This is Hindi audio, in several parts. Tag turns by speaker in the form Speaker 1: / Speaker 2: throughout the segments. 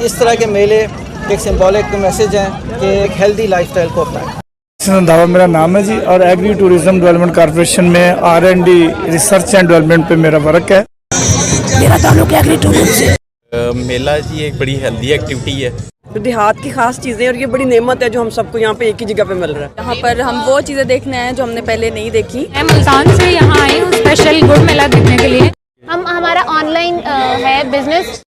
Speaker 1: इस तरह के मेले एक सिंबॉलिक मैसेज हैं कि एक हेल्दी लाइफस्टाइल को अपनाएं।
Speaker 2: दावा मेरा नाम है जी और एग्री टूरिज्म डेवलपमेंट कॉर्पोरेशन में R&D रिसर्च एंड डेवलपमेंट पे मेरा वर्क है।
Speaker 3: मेरा ताल्लुक एग्री टूरिज्म से।
Speaker 4: मेला जी एक बड़ी हेल्दी एक्टिविटी है।
Speaker 5: तो देहात की खास चीज़ें और ये बड़ी नेमत है जो हम सबको यहाँ पे एक ही जगह पे मिल रहा है।
Speaker 6: यहाँ पर हम वो चीज़ें देखने आए हैं जो हमने पहले नहीं देखी।
Speaker 7: मैं मुल्तान से यहाँ आई हूँ स्पेशल गुड़ मेला देखने के लिए।
Speaker 8: हमारा ऑनलाइन है बिजनेस।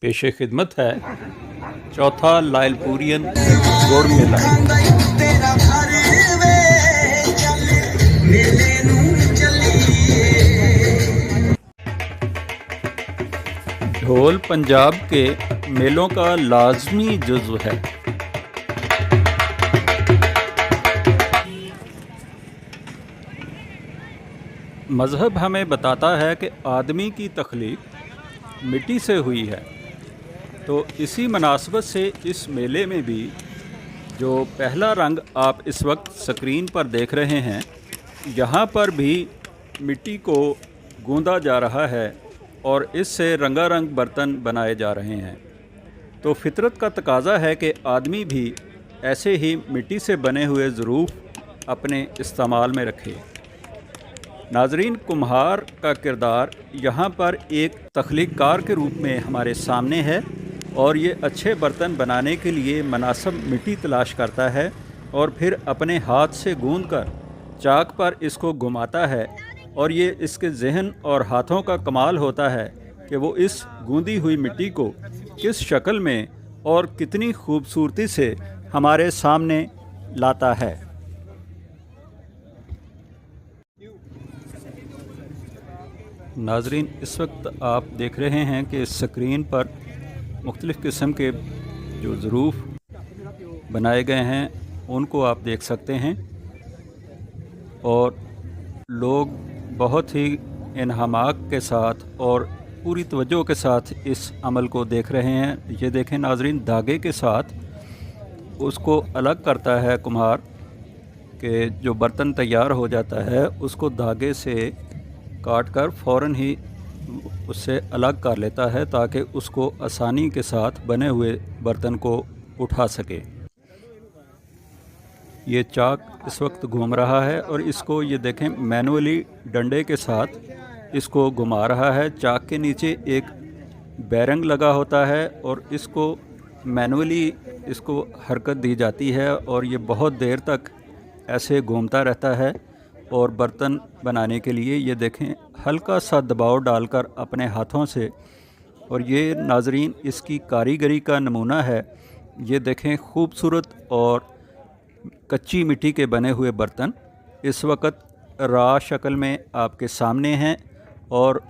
Speaker 9: पेशे खिदमत है चौथा लायलपुरियन गुड़ मेला। ढोल पंजाब के मेलों का लाजमी जुज़्व है। मज़हब हमें बताता है कि आदमी की तख्लीक मिट्टी से हुई है, तो इसी मुनासबत से इस मेले में भी जो पहला रंग आप इस वक्त स्क्रीन पर देख रहे हैं, यहाँ पर भी मिट्टी को गूंदा जा रहा है और इससे रंगारंग बर्तन बनाए जा रहे हैं। तो फितरत का तकाज़ा है कि आदमी भी ऐसे ही मिट्टी से बने हुए ज़रूफ़ अपने इस्तेमाल में रखे। नाज़रीन, कुम्हार का किरदार यहाँ पर एक तख्लीक़कार के रूप में हमारे सामने है और ये अच्छे बर्तन बनाने के लिए मुनासिब मिट्टी तलाश करता है और फिर अपने हाथ से गूंद कर चाक पर इसको घुमाता है और ये इसके जहन और हाथों का कमाल होता है कि वो इस गूंदी हुई मिट्टी को किस शक्ल में और कितनी खूबसूरती से हमारे सामने लाता है। नाज़रीन, इस वक्त आप देख रहे हैं कि स्क्रीन पर मुख्तलिफ़ किस्म के जो ज़रूफ़ बनाए गए हैं उनको आप देख सकते हैं और लोग बहुत ही इन्हमाक के साथ और पूरी तवज्जो के साथ इस अमल को देख रहे हैं। ये देखें नाज़रीन, धागे के साथ उसको अलग करता है कुम्हार कि जो बर्तन तैयार हो जाता है उसको धागे से काट कर फ़ौरन ही उससे अलग कर लेता है ताकि उसको आसानी के साथ बने हुए बर्तन को उठा सके। ये चाक इस वक्त घूम रहा है और इसको ये देखें मैनुअली डंडे के साथ इसको घुमा रहा है। चाक के नीचे एक बैरंग लगा होता है और इसको मैनुअली इसको हरकत दी जाती है और ये बहुत देर तक ऐसे घूमता रहता है। और बर्तन बनाने के लिए ये देखें हल्का सा दबाव डालकर अपने हाथों से, और ये नाज़रीन इसकी कारीगरी का नमूना है। ये देखें खूबसूरत और कच्ची मिट्टी के बने हुए बर्तन इस वक्त रा शक्ल में आपके सामने हैं और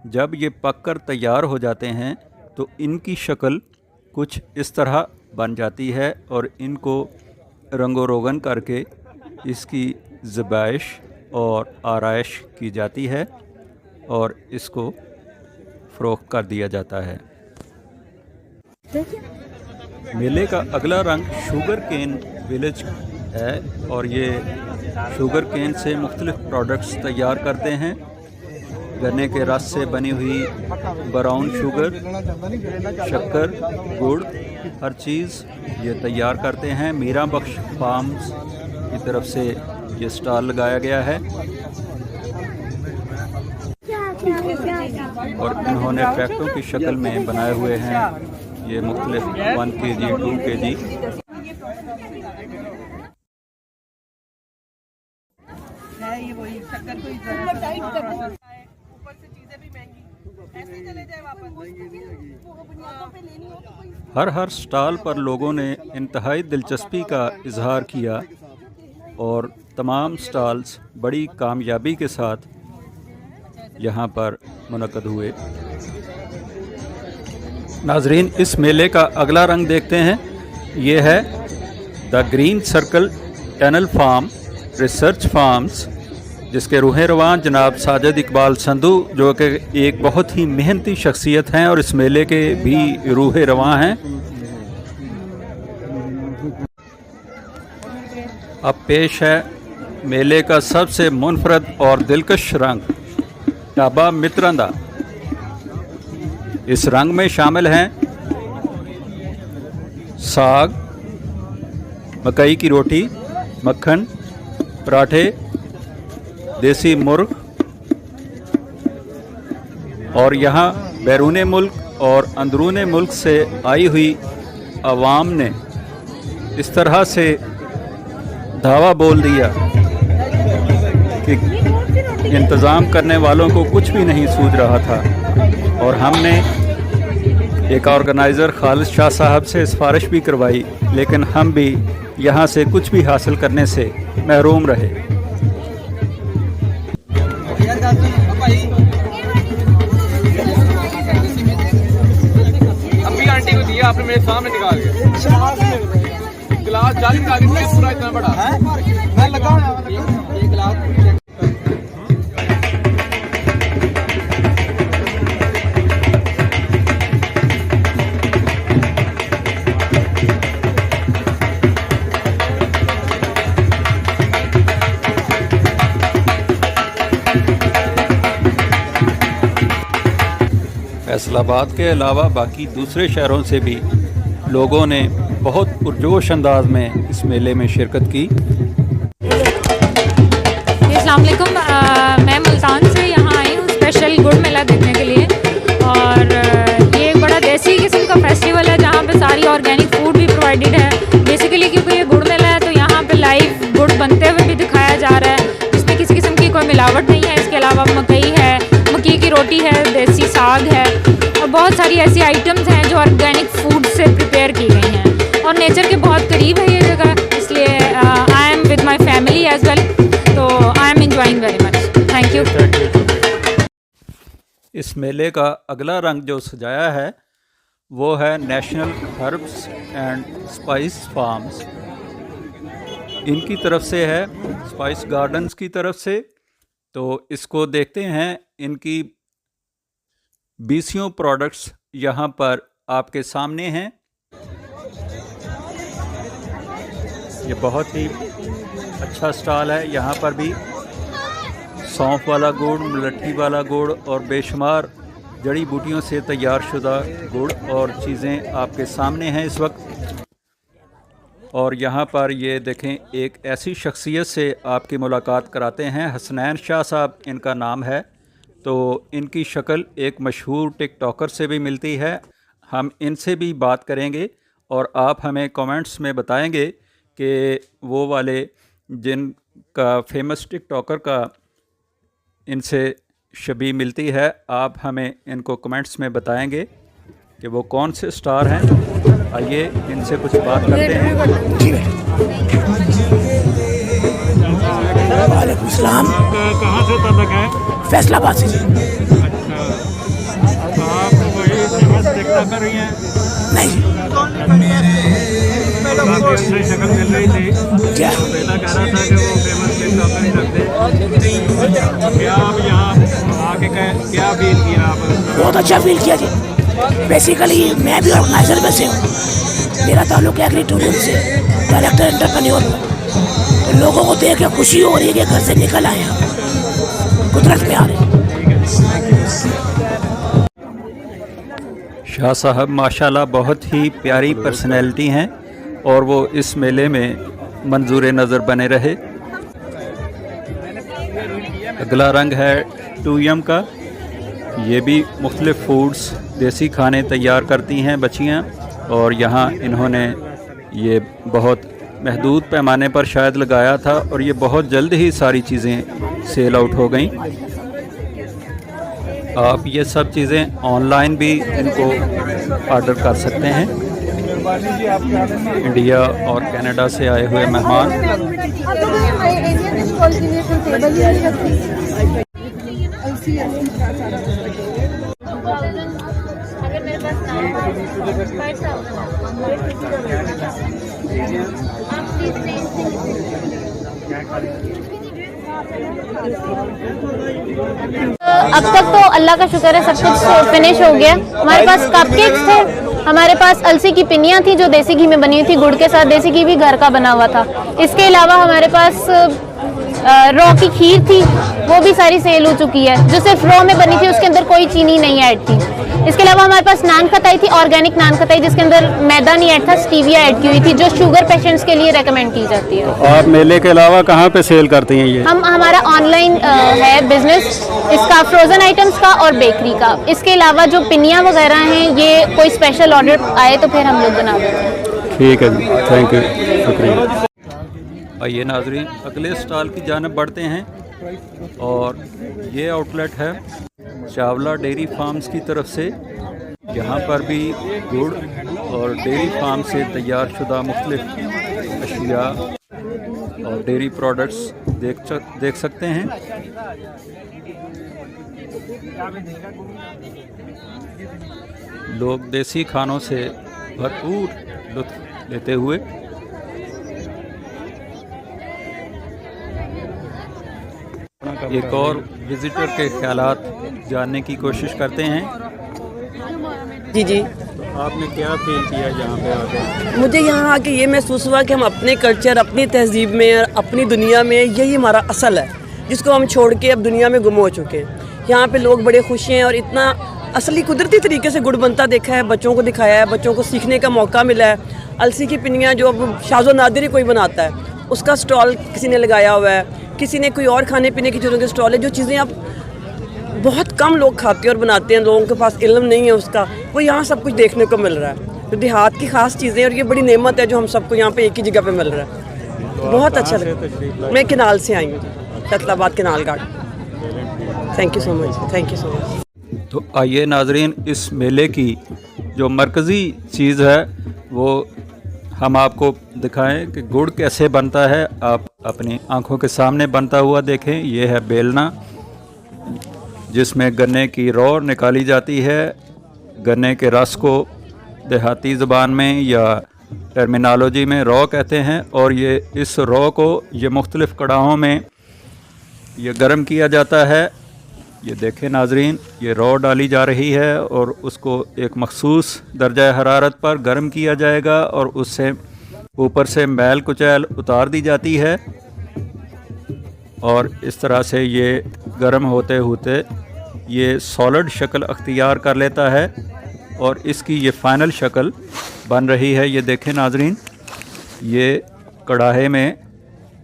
Speaker 9: जब ये पककर तैयार हो जाते हैं तो इनकी शक्ल कुछ इस तरह बन जाती है और इनको रंगो रोगन करके इसकी ज़बाइश और आराइश की जाती है और इसको फ़रोख्त कर दिया जाता है। मेले का अगला रंग शुगर केन विलेज है और ये शुगर केन से मुख्तलिफ़ प्रोडक्ट्स तैयार करते हैं। गन्ने के रस से बनी हुई ब्राउन शुगर, शक्कर, गुड़, हर चीज़ ये तैयार करते हैं। मीरा बख्श फार्म्स की तरफ से ये स्टॉल लगाया गया है और इन्होंने पैकेटों की शक्ल में बनाए हुए हैं ये मुख्तलिफ 1 kg 2 kg। हर स्टॉल पर लोगों ने इंतहाई दिलचस्पी का इजहार किया और तमाम स्टॉल्स बड़ी कामयाबी के साथ यहाँ पर मुनक़द हुए। नाज़रीन, इस मेले का अगला रंग देखते हैं। ये है the green circle tunnel farm research farms, जिसके रूहे रवान जनाब साजिद इकबाल संधू जो कि एक बहुत ही मेहनती शख्सियत हैं और इस मेले के भी रूहे रवान हैं। अब पेश है मेले का सबसे मुनफरद और दिलकश रंग ढाबा मित्रां दा। इस रंग में शामिल हैं साग, मकई की रोटी, मक्खन, पराठे, देसी मुर्ग और यहाँ बैरून मुल्क और अंदरून मुल्क से आई हुई आवाम ने इस तरह से धावा बोल दिया कि इंतज़ाम करने वालों को कुछ भी नहीं सूझ रहा था और हमने एक ऑर्गेनाइज़र खालिद शाह साहब से सिफारिश भी करवाई, लेकिन हम भी यहाँ से कुछ भी हासिल करने से महरूम रहे।
Speaker 10: अभी आंटी को दिया आपने मेरे सामने निकाल के गिलास जाली निकाल के पूरा इतना बड़ा है मैं लगा ये गिलास।
Speaker 9: फैसलाबाद के अलावा बाकी दूसरे शहरों से भी लोगों ने बहुत पुरजोश अंदाज में इस मेले में शिरकत की।
Speaker 7: अस्सलाम वालेकुम, मैं मुल्तान से यहाँ आई हूँ स्पेशल गुड़ मेला देखने के लिए। और ये एक बड़ा देसी किस्म का फेस्टिवल है जहाँ पे सारी ऑर्गेनिक फूड भी प्रोवाइडेड है। बेसिकली क्योंकि ये गुड़ मेला है तो यहाँ पे लाइव गुड़ बनते हुए भी दिखाया जा रहा है, जिसमें किसी किस्म की कोई मिलावट नहीं है। इसके अलावा मकई है, मक्की की रोटी है, देसी साग है और बहुत सारी ऐसी आइटम्स हैं जो ऑर्गेनिक फूड से प्रिपेयर की गई हैं और नेचर के बहुत करीब है ये जगह, इसलिए I am with my family as well, तो I am enjoying very much. Thank you.
Speaker 9: इस मेले का अगला रंग जो सजाया है वो है national herbs and spice farms. इनकी तरफ से है, स्पाइस गार्डन्स की तरफ से। तो इसको देखते हैं, इनकी 20 प्रोडक्ट्स यहाँ पर आपके सामने हैं। ये बहुत ही अच्छा स्टॉल है। यहाँ पर भी सौंफ वाला गुड़, मुलट्ठी वाला गुड़ और बेशुमार जड़ी बूटियों से तैयार शुदा गुड़ और चीज़ें आपके सामने हैं इस वक्त। और यहाँ पर ये देखें, एक ऐसी शख्सियत से आपकी मुलाकात कराते हैं। हसनैन शाह साहब इनका नाम है। तो इनकी शक्ल एक मशहूर टिकटॉकर से भी मिलती है। हम इनसे भी बात करेंगे और आप हमें कमेंट्स में बताएंगे कि वो वाले जिनका फेमस टिकटॉकर का इनसे शबीह मिलती है, आप हमें इनको कमेंट्स में बताएंगे कि वो कौन से स्टार हैं। आइए इनसे कुछ बात करते हैं।
Speaker 3: वालेकुम सलाम।
Speaker 2: कहाँ से तलक है?
Speaker 3: फैसलाबाद से।
Speaker 2: आप वही फेमस टिकटॉकर ही हैं?
Speaker 3: नहीं,
Speaker 2: आपकी शक्ल मिल रही थी।
Speaker 3: क्या
Speaker 2: पहला कह रहा था कि वो फेमस टिकटॉकर ही लगते। क्या आप यहाँ आके क्या फील किया आप?
Speaker 3: बहुत अच्छा फील किया जी। बेसिकली मैं भी ऑर्गेनाइजर में से हूँ। मेरा ताल्लुक एग्री टूरिज्म से, डायरेक्टर एंटरप्रेन्योर हूँ। तो लोगों को देख के खुशी हो रही है कि घर से निकल आए हैं, कुदरत में आ रहे हैं।
Speaker 9: शाह साहब माशाल्लाह बहुत ही प्यारी पर्सनैलिटी हैं और वो इस मेले में मंजूर नज़र बने रहे। अगला रंग है टूयम का। ये भी मुख्तलिफ़ फूड्स, देसी खाने तैयार करती हैं बच्चियाँ। और यहाँ इन्होंने ये बहुत महदूद पैमाने पर शायद लगाया था और ये बहुत जल्द ही सारी चीज़ें सेल आउट हो गई। आप ये सब चीज़ें ऑनलाइन भी इनको ऑर्डर कर सकते हैं। इंडिया और कनाडा से आए हुए मेहमान।
Speaker 8: अब तक तो अल्लाह का शुक्र है सब कुछ फिनिश हो गया। हमारे पास कपकेक्स थे, हमारे पास अलसी की पिनियाँ थी जो देसी घी में बनी हुई थी, गुड़ के साथ। देसी घी भी घर का बना हुआ था। इसके अलावा हमारे पास रॉ की खीर थी, वो भी सारी सेल हो चुकी है, जो सिर्फ रॉ में बनी थी, उसके अंदर कोई चीनी नहीं ऐड थी। इसके अलावा हमारे पास नान खटाई थी, ऑर्गेनिक नान खटाई, जिसके अंदर मैदा नहीं ऐड था, स्टीविया ऐड की हुई थी, जो शुगर पेशेंट्स के लिए रेकमेंड की जाती है।
Speaker 9: आप मेले के अलावा कहाँ पे सेल करती हैं ये?
Speaker 8: हमारा ऑनलाइन है बिजनेस इसका, फ्रोजन आइटम्स का और बेकरी का। इसके अलावा जो पिनियाँ वगैरह हैं, ये कोई स्पेशल ऑर्डर आए तो फिर हम लोग बना देते हैं।
Speaker 9: ठीक है जी, थैंक यू, शुक्रिया। आइए नाजरीन, अगले स्टॉल की जानिब बढ़ते हैं और ये आउटलेट है चावला डेयरी फार्म्स की तरफ से। यहाँ पर भी गुड़ और डेयरी फार्म से तैयार शुदा मुख्तलिफ अशिया और डेयरी प्रोडक्ट्स देख सकते हैं। लोग देसी खानों से भरपूर लुत्फ लेते हुए एक और विजिटर के ख्यालात जानने की कोशिश करते हैं।
Speaker 5: जी जी,
Speaker 9: तो आपने क्या फील किया यहाँ पे आकर?
Speaker 5: मुझे यहाँ आके ये महसूस हुआ कि हम अपने कल्चर, अपनी तहजीब में और अपनी दुनिया में, यही हमारा असल है, जिसको हम छोड़ के अब दुनिया में गुम हो चुके हैं। यहाँ पे लोग बड़े खुश हैं और इतना असली कुदरती तरीके से गुड़ बनता देखा है, बच्चों को दिखाया है, बच्चों को सीखने का मौका मिला है। अलसी की पिनियाँ जो अब शाज़ो नादिर ही कोई बनाता है, उसका स्टॉल किसी ने लगाया हुआ है, किसी ने कोई और खाने पीने की चीज़ों के स्टॉल है। जो चीज़ें अब बहुत कम लोग खाते हैं और बनाते हैं, लोगों के पास इल्म नहीं है उसका, वो यहाँ सब कुछ देखने को मिल रहा है। तो देहात की ख़ास चीज़ें और ये बड़ी नेमत है जो हम सबको यहाँ पे एक ही जगह पे मिल रहा है। तो बहुत अच्छा लगा। मैं किनाल से आई हूँ, फैसलाबाद किनाल घाट। Thank you so much, thank you so much.
Speaker 9: तो आइए नाजरीन, इस मेले की जो मरकज़ी चीज़ है वो हम आपको दिखाएं कि गुड़ कैसे बनता है। आप अपनी आंखों के सामने बनता हुआ देखें। ये है बेलना, जिसमें गन्ने की रौ निकाली जाती है। गन्ने के रस को देहाती ज़बान में या टर्मिनोलॉजी में रौ कहते हैं, और ये इस रौ को ये मुख्तलिफ़ कड़ाहों में ये गर्म किया जाता है। ये देखें नाजरीन, ये रौ डाली जा रही है और उसको एक मखसूस दर्जा हरारत पर गर्म किया जाएगा और उससे ऊपर से मैल कुचैल उतार दी जाती है और इस तरह से ये गर्म होते होते ये सॉलिड शक्ल अख्तियार कर लेता है और इसकी ये फ़ाइनल शक्ल बन रही है। ये देखें नाजरीन, ये कढ़ाहे में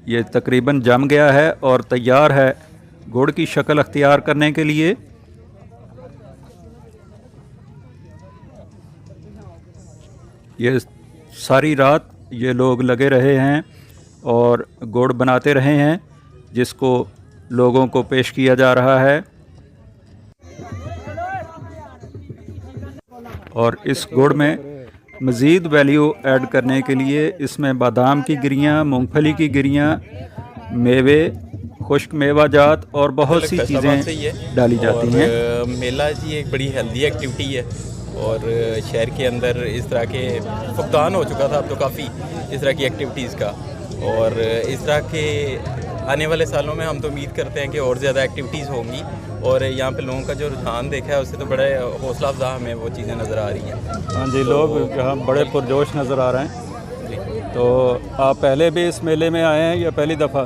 Speaker 9: ये तकरीबन जम गया है और तैयार है गुड़ की शक्ल अख्तियार करने के लिए। ये सारी रात ये लोग लगे रहे हैं और गुड़ बनाते रहे हैं, जिसको लोगों को पेश किया जा रहा है। और इस गुड़ में मज़ीद वैल्यू ऐड करने के लिए इसमें बादाम की गिरियाँ, मूंगफली की गिरियाँ, मेवे, खुश्क मेवा जात और बहुत सी चीज़ें डाली जाती हैं।
Speaker 4: मेला जी एक बड़ी हेल्दी एक्टिविटी है और शहर के अंदर इस तरह के फुकदान हो चुका था अब तो काफ़ी इस तरह की एक्टिविटीज़ का, और इस तरह के आने वाले सालों में हम तो उम्मीद करते हैं कि और ज़्यादा एक्टिविटीज़ होंगी। और यहाँ पे लोगों का जो रुझान देखा है उससे तो बड़े हौसला अफजा हमें वो चीज़ें नज़र आ रही हैं।
Speaker 9: हाँ जी, लोग यहाँ बड़े पुरजोश नज़र आ रहे हैं। तो आप पहले भी इस मेले में आए हैं या पहली दफ़ा?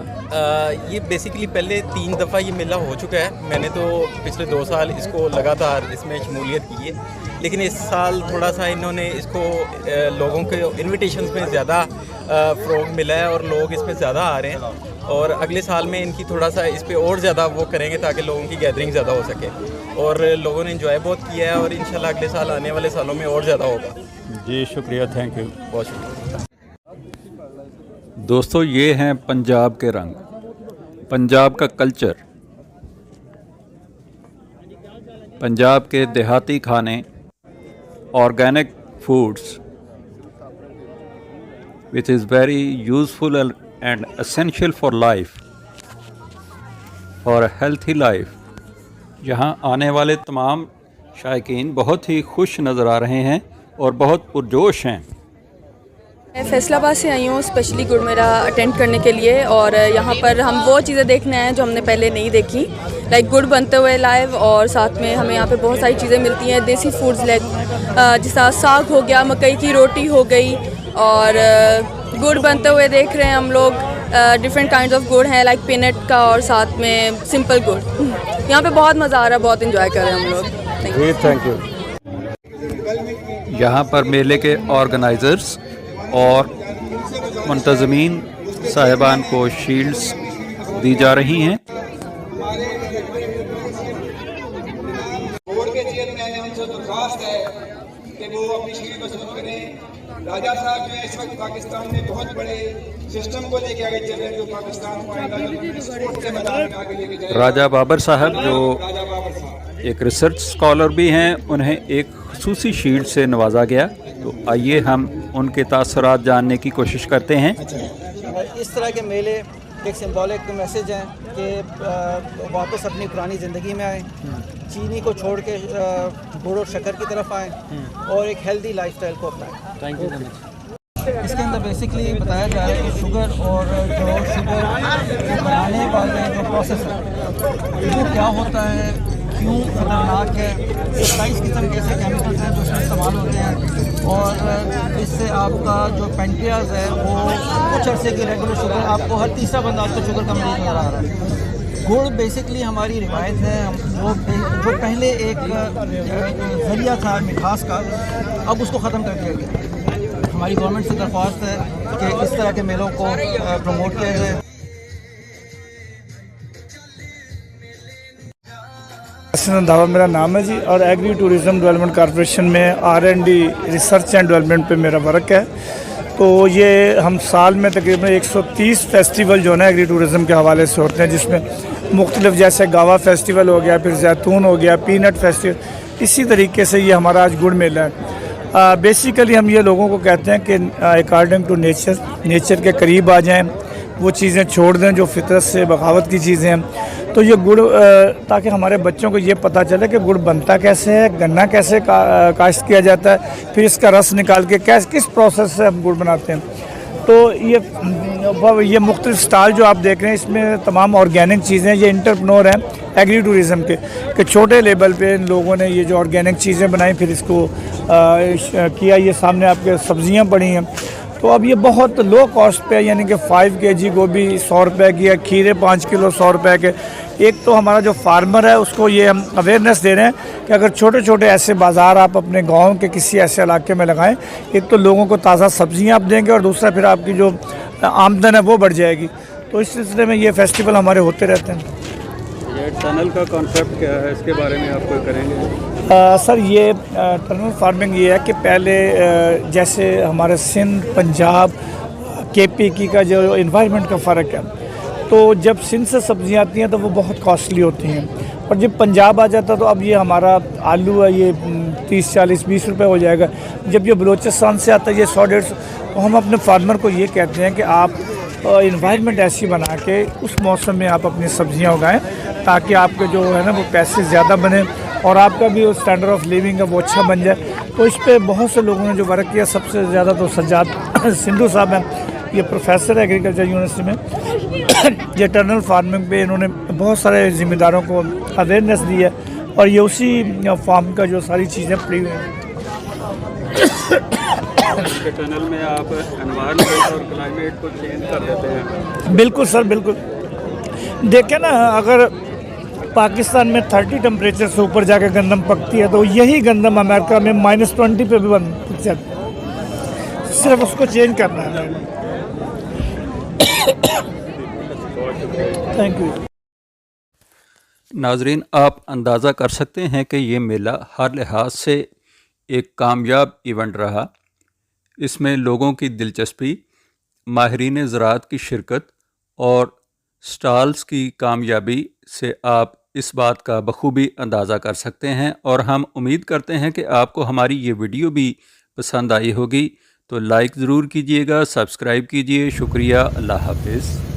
Speaker 4: ये बेसिकली पहले 3 दफ़ा ये मेला हो चुका है। मैंने तो पिछले 2 साल इसको लगातार इसमें शमूलियत की है, लेकिन इस साल थोड़ा सा इन्होंने इसको लोगों के इन्विटेशंस में ज़्यादा फ़रोग मिला है और लोग इसमें ज़्यादा आ रहे हैं, और अगले साल में इनकी थोड़ा सा इस पर और ज़्यादा वो करेंगे ताकि लोगों की गैदरिंग ज़्यादा हो सके, और लोगों ने एंजॉय बहुत किया है और इंशाल्लाह अगले साल आने वाले सालों में और ज़्यादा होगा।
Speaker 9: जी शुक्रिया, थैंक यू,
Speaker 4: बहुत शुक्रिया।
Speaker 9: दोस्तों, ये हैं पंजाब के रंग, पंजाब का कल्चर, पंजाब के देहाती खाने, organic foods which is very useful and essential for life, for a healthy life। यहाँ आने वाले तमाम शायकीन बहुत ही खुश नज़र आ रहे हैं और बहुत पुरजोश हैं।
Speaker 6: मैं फैसलाबाद से आई हूँ स्पेशली गुड़ मेला अटेंड करने के लिए, और यहाँ पर हम वो चीज़ें देखने आए हैं जो हमने पहले नहीं देखी। लाइक गुड़ बनते हुए लाइव, और साथ में हमें यहाँ पे बहुत सारी चीज़ें मिलती हैं देसी फूड्स, लाइक जैसा साग हो गया, मकई की रोटी हो गई, और गुड़ बनते हुए देख रहे हैं हम लोग। डिफरेंट काइंड्स ऑफ गुड़ हैं, लाइक पीनट का और साथ में सिंपल गुड़। यहाँ पे बहुत मज़ा आ रहा है, बहुत इंजॉय कर रहे हैं हम लोग।
Speaker 9: Thank you. यहाँ पर मेले के ऑर्गेनाइज़र्स और मुंतज़मीन साहिबान को शील्ड्स दी जा रही हैं।
Speaker 10: बोर्ड के चेयरमैन ने उनसे दरख्वास्त है कि वो अपनी शील्ड को सल्यूट करें। राजा साहब जो है इस वक्त पाकिस्तान में बहुत बड़े सिस्टम को लेके आगे चल रहे हैं, जो पाकिस्तान को आएगा स्पोर्ट्स के मैदान में आगे लेके जाएगा।
Speaker 9: राजा बाबर साहब जो एक रिसर्च स्कॉलर भी हैं, उन्हें एक खुसूसी शील्ड से नवाजा गया। तो आइए हम उनके तासुरात जानने की कोशिश करते हैं।
Speaker 1: इस तरह के मेले एक सिंबॉलिक मैसेज हैं कि वापस अपनी पुरानी ज़िंदगी में आएँ, चीनी को छोड़ के गुड़ और शक्कर की तरफ आएँ और एक हेल्दी लाइफस्टाइल को अपनाएं। Thank you. इसके अंदर बेसिकली बताया जा रहा है कि शुगर और जो शुगर बनाने वाले जो प्रोसेस है वो क्या होता है, क्यों खतरनाक है, 27 किस्म के ऐसे केमिकल्स हैं जो उसमें इस्तेमाल होते हैं, और इससे आपका जो पेंक्रियाज है वो कुछ अर्से की रेगुलर शुगर, आपको हर तीसरा बंदा आपको शुगर का मरीज नजर आ रहा है। गुड़ बेसिकली हमारी रिवायत है, हम जो पहले एक ज़रिया था मिठास का, अब उसको ख़त्म कर दिया गया। हमारी गवर्नमेंट से दरख्वास्त है कि इस तरह के मेलों को प्रमोट किया जाए।
Speaker 11: दावा मेरा नाम है जी, और एग्री टूरिज़म डेवलपमेंट कॉर्पोरेशन में R&D रिसर्च एंड डेवलपमेंट पे मेरा वर्क है। तो ये हम साल में तकरीबन 130 फेस्टिवल जो है ना एग्री टूरिज़म के हवाले से होते हैं, जिसमें मुख्तलिफ जैसे गावा फेस्टिवल हो गया, फिर जैतून हो गया, पीनट फेस्टिवल, इसी तरीके से ये हमारा आज गुड़ मेला है। बेसिकली हम ये लोगों को कहते हैं कि अकॉर्डिंग टू नेचर के करीब आ जाएँ, वो चीज़ें छोड़ दें जो फितरत से बगावत की चीज़ें हैं। तो ये गुड़, ताकि हमारे बच्चों को ये पता चले कि गुड़ बनता कैसे है, गन्ना कैसे काश्त किया जाता है, फिर इसका रस निकाल के किस प्रोसेस से हम गुड़ बनाते हैं। तो ये मुख्तलिफ स्टॉल जो आप देख रहे हैं, इसमें तमाम ऑर्गेनिक चीज़ें, ये एंटरप्रेन्योर हैं एग्री टूरिज़म के कि छोटे लेवल पे इन लोगों ने ये जो ऑर्गेनिक चीज़ें बनाई, फिर इसको किया। ये सामने आपके सब्ज़ियाँ पड़ी हैं, तो अब ये बहुत लो कॉस्ट पे, यानी कि 5 kg गोभी 100 रुपये की है, खीरे 5 किलो 100 रुपये के। एक तो हमारा जो फार्मर है उसको ये हम अवेयरनेस दे रहे हैं कि अगर छोटे छोटे ऐसे बाज़ार आप अपने गांव के किसी ऐसे इलाके में लगाएं, एक तो लोगों को ताज़ा सब्जियां आप देंगे, और दूसरा फिर आपकी जो आमदन है वो बढ़ जाएगी। तो इस सिलसिले में ये फेस्टिवल हमारे होते रहते हैं।
Speaker 9: ये टनल का कॉन्सेप्ट क्या है, इसके बारे में आप करेंगे?
Speaker 11: सर ये टनल फार्मिंग ये है कि पहले जैसे हमारे सिंध, पंजाब, KP का जो इन्वायरमेंट का फ़र्क है, तो जब सिंध से सब्ज़ियाँ आती हैं तो वो बहुत कॉस्टली होती हैं, और जब पंजाब आ जाता तो अब ये हमारा आलू है ये 30, 40, 20 रुपये हो जाएगा। जब ये बलूचिस्तान से आता है ये 100-150। तो हम अपने फार्मर को ये कहते हैं कि आप इन्वायरमेंट ऐसी बना के उस मौसम में आप अपनी सब्ज़ियाँ उगाएँ, ताकि आपके जो है ना वो पैसे ज़्यादा बने और आपका भी स्टैंडर्ड ऑफ लिविंग है वो अच्छा बन जाए। तो इस पर बहुत से लोगों ने जो वर्क किया, सबसे ज़्यादा तो सज्जाद सिंधु साहब हैं, ये प्रोफेसर है एग्रीकल्चर यूनिवर्सिटी में। ये टनल फार्मिंग पे इन्होंने बहुत सारे ज़िम्मेदारों को अवेयरनेस दी है, और ये उसी फार्म का जो सारी चीज़ें पड़ी हुई हैं।
Speaker 9: टनल में आप एनवायरनमेंट और क्लाइमेट को चेंज कर देते हैं।
Speaker 11: बिल्कुल सर, बिल्कुल। देखें ना, अगर पाकिस्तान में 30 टेम्परेचर से ऊपर जाकर गंदम पकती है, तो यही गंदम अमेरिका में -20 पे भी बन जाती है। सिर्फ उसको चेंज करना है। Thank you.
Speaker 9: नाजरीन, आप अंदाज़ा कर सकते हैं कि ये मेला हर लिहाज से एक कामयाब इवेंट रहा। इसमें लोगों की दिलचस्पी, माहिरीन ज़राअत की शिरकत और स्टॉल्स की कामयाबी से आप इस बात का बखूबी अंदाज़ा कर सकते हैं। और हम उम्मीद करते हैं कि आपको हमारी ये वीडियो भी पसंद आई होगी। तो लाइक ज़रूर कीजिएगा, सब्सक्राइब कीजिए। शुक्रिया, अल्लाह हाफ़िज़।